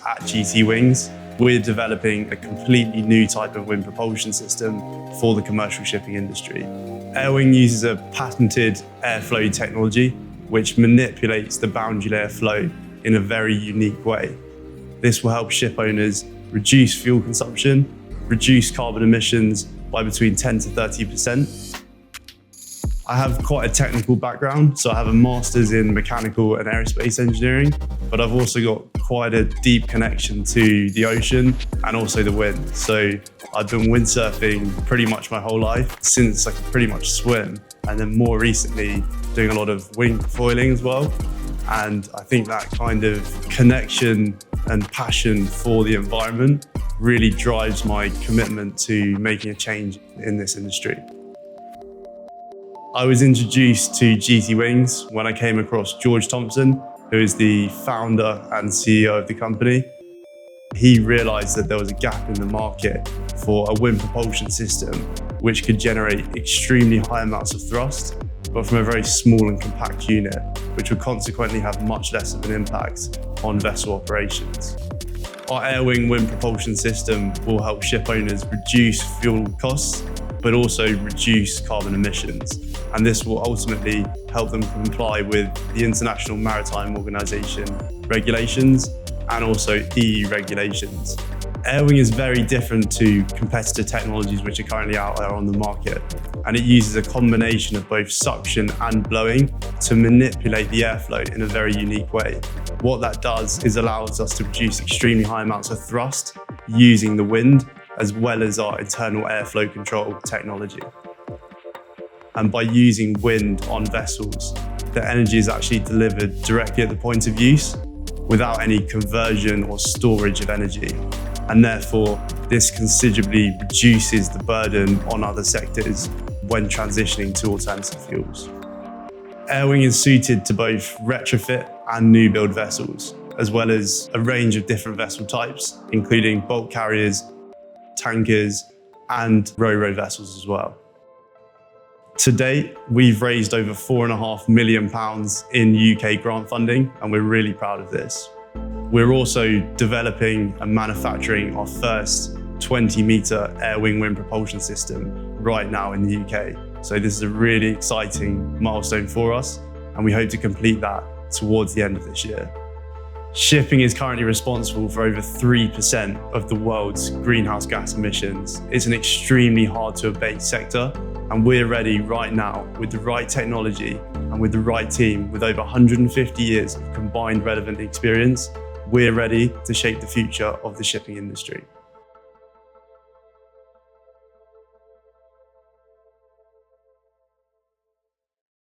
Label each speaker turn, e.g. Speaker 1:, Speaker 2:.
Speaker 1: at GT Wings, we're developing a completely new type of wind propulsion system for the commercial shipping industry. Airwing uses a patented airflow technology which manipulates the boundary layer flow in a very unique way. This will help ship owners reduce fuel consumption, reduce carbon emissions by between 10 to 30%. I have quite a technical background, so I have a master's in mechanical and aerospace engineering, but I've also got quite a deep connection to the ocean and also the wind. So I've been windsurfing pretty much my whole life since I could pretty much swim. And then more recently, doing a lot of wing foiling as well. And I think that kind of connection and passion for the environment really drives my commitment to making a change in this industry. I was introduced to GT Wings when I came across George Thompson, who is the founder and CEO of the company. He realized that there was a gap in the market for a wind propulsion system which could generate extremely high amounts of thrust, but from a very small and compact unit, which would consequently have much less of an impact on vessel operations. Our Airwing wind propulsion system will help ship owners reduce fuel costs, but also reduce carbon emissions. And this will ultimately help them comply with the International Maritime Organization regulations and also EU regulations. Airwing is very different to competitor technologies which are currently out there on the market. And it uses a combination of both suction and blowing to manipulate the airflow in a very unique way. What that does is allows us to produce extremely high amounts of thrust using the wind, as well as our internal airflow control technology. And by using wind on vessels, the energy is actually delivered directly at the point of use without any conversion or storage of energy. And therefore, this considerably reduces the burden on other sectors when transitioning to alternative fuels. Airwing is suited to both retrofit and new build vessels, as well as a range of different vessel types, including bulk carriers, tankers, and ro-ro vessels as well. To date, we've raised over £4.5 million in UK grant funding, and we're really proud of this. We're also developing and manufacturing our first 20-metre Airwing wind propulsion system right now in the UK. So this is a really exciting milestone for us, and we hope to complete that towards the end of this year. Shipping is currently responsible for over 3% of the world's greenhouse gas emissions. It's an extremely hard to abate sector, and we're ready right now with the right technology and with the right team with over 150 years of combined relevant experience. We're ready to shape the future of the shipping industry.